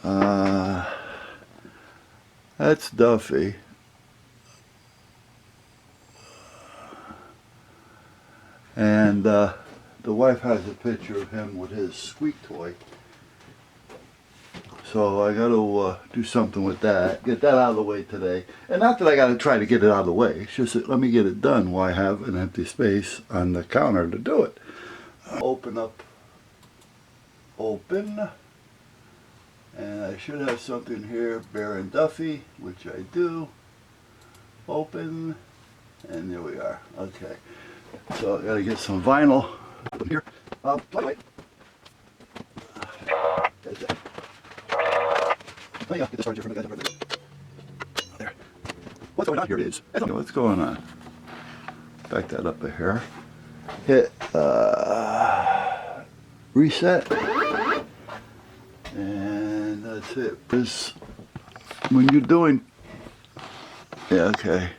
Uh, that's Duffy. And the wife has a picture of him with his squeak toy. So I got to do something with that, get that out of the way today. And not that I got to try to get it out of the way, it's just that let me get it done while I have an empty space on the counter to do it. Open up, open, and I should have something here, Bear and Duffy, which I do. Open, and there we are. Okay, so I got to get some vinyl here. Wait. Oh yeah, get this started here from the guys over there. What's going on here is, what's going on? Back that up a hair. Hit reset. And that's it. This, when you're doing, yeah, okay.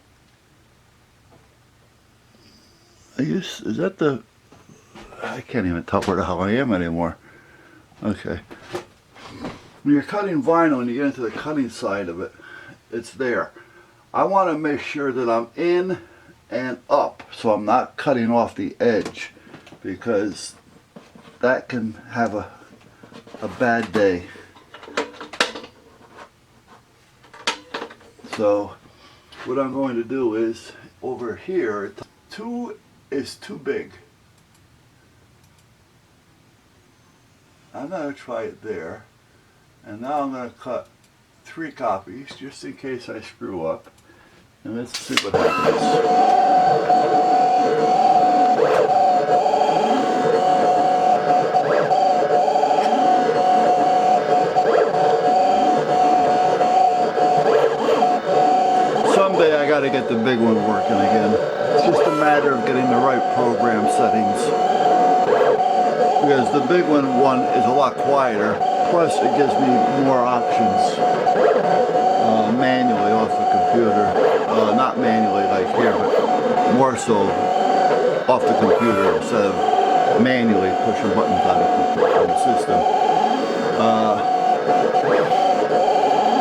I guess, is that the, I can't even tell where the hell I am anymore. Okay. When you're cutting vinyl and you get into the cutting side of it, it's there. I want to make sure that I'm in and up so I'm not cutting off the edge, because that can have a bad day. So what I'm going to do is over here, 2 is too big. I'm going to try it there. And now I'm going to cut 3 copies just in case I screw up. And let's see what happens. Someday I got to get the big one working again. It's just a matter of getting the right program settings. Because the big one is a lot quieter. Plus, it gives me more options manually off the computer. Not manually like here, but more so off the computer instead of manually pushing buttons on the system.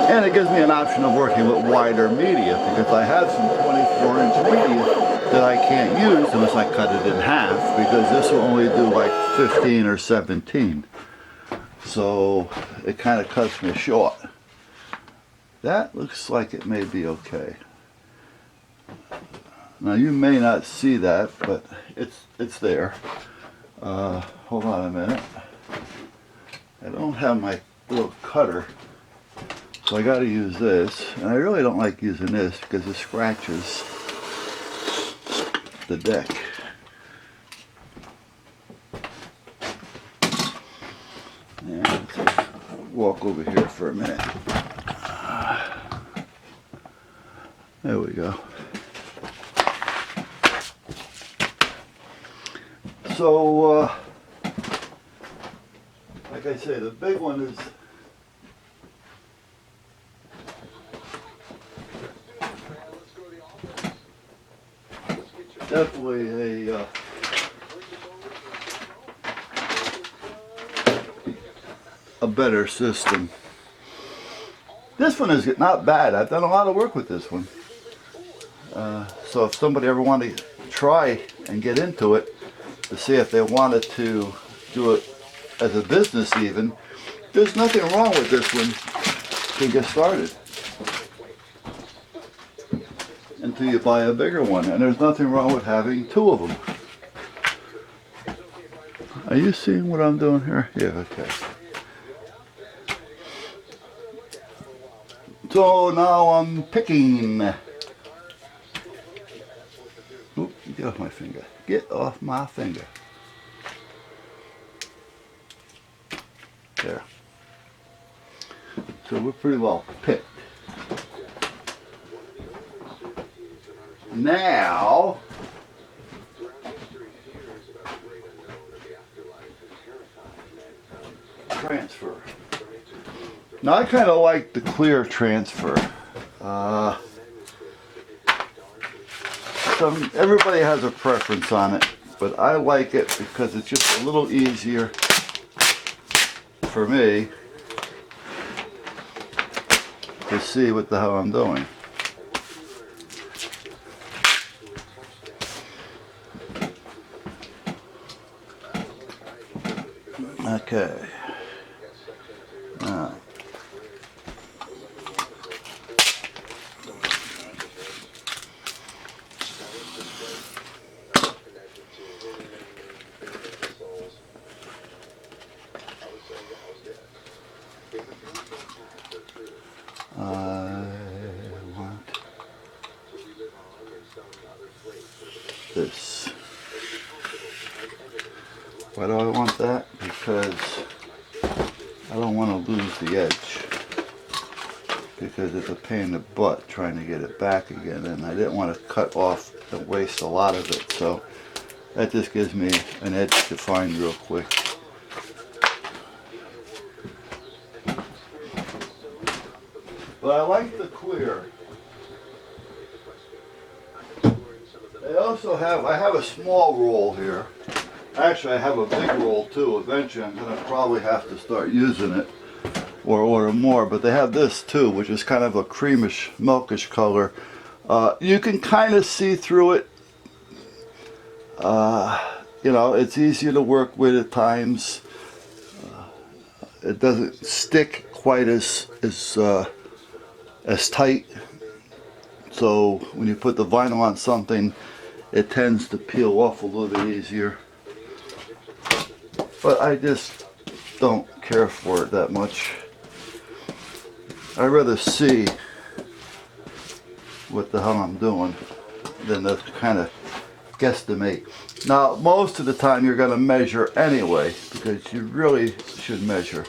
And it gives me an option of working with wider media, because I have some 24-inch media that I can't use unless I cut it in half, because this will only do like 15 or 17. So it kind of cuts me short. That looks like it may be okay. Now you may not see that, but it's there. Hold on a minute. I don't have my little cutter, so I got to use this. And I really don't like using this because it scratches the deck. And walk over here for a minute. There we go. So, like I say, the big one is definitely a better system. This one is not bad. I've done a lot of work with this one. So if somebody ever wanted to try and get into it to see if they wanted to do it as a business even, there's nothing wrong with this one to get started until you buy a bigger one. And there's nothing wrong with having 2 of them. Are you seeing what I'm doing here? Yeah, okay. So now I'm picking. Oop, get off my finger. Get off my finger. There. So we're pretty well picked. Now, transfer. Now I kind of like the clear transfer. Everybody has a preference on it, but I like it because it's just a little easier for me to see what the hell I'm doing. Okay. Now. I want this. Why do I want that? Because I don't want to lose the edge. Because it's a pain in the butt trying to get it back again, and I didn't want to cut off and waste a lot of it, so that just gives me an edge to find real quick. But I like the clear. I have a small roll here. Actually, I have a big roll too. Eventually I'm going to probably have to start using it or order more, but they have this too, which is kind of a creamish, milkish color. You can kind of see through it. You know, it's easier to work with at times. It doesn't stick quite as tight. So when you put the vinyl on something, it tends to peel off a little bit easier. But I just don't care for it that much. I'd rather see what the hell I'm doing than to kind of guesstimate. Now, most of the time you're going to measure anyway, because you really should measure.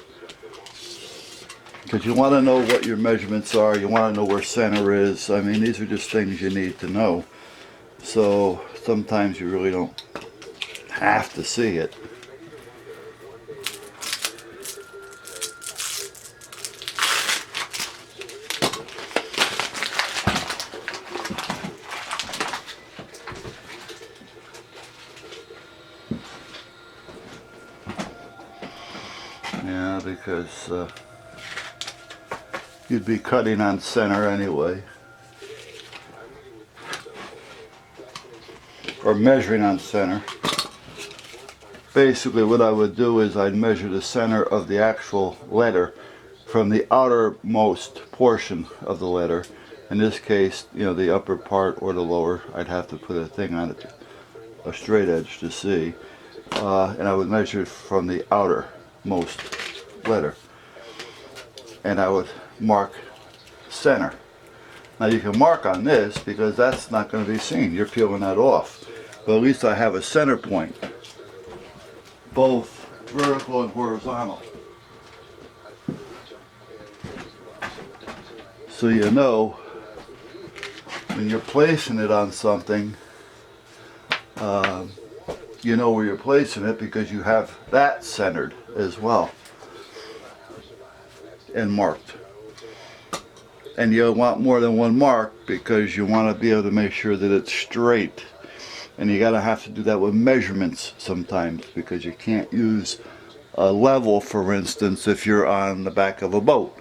Because you want to know what your measurements are, you want to know where center is. I mean, these are just things you need to know. So sometimes you really don't have to see it. Yeah, because you'd be cutting on center anyway. Or measuring on center. Basically what I would do is I'd measure the center of the actual letter from the outermost portion of the letter. In this case, you know, the upper part or the lower. I'd have to put a thing on it, a straight edge to see. And I would measure it from the outermost letter. And I would mark center. Now you can mark on this because that's not going to be seen. You're peeling that off. But at least I have a center point, both vertical and horizontal. So you know when you're placing it on something, you know where you're placing it because you have that centered as well and marked. And you'll want more than one mark because you want to be able to make sure that it's straight. And you gotta have to do that with measurements sometimes because you can't use a level, for instance, if you're on the back of a boat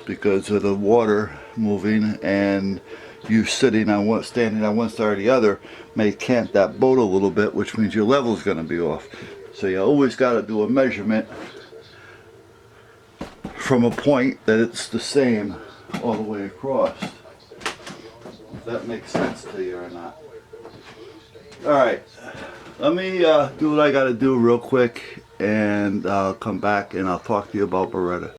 because of the water moving and you standing on one side or the other may cant that boat a little bit, which means your level is going to be off. So you always got to do a measurement from a point that it's the same all the way across. If that makes sense to you or not. Alright, let me do what I got to do real quick and I'll come back and I'll talk to you about Beretta.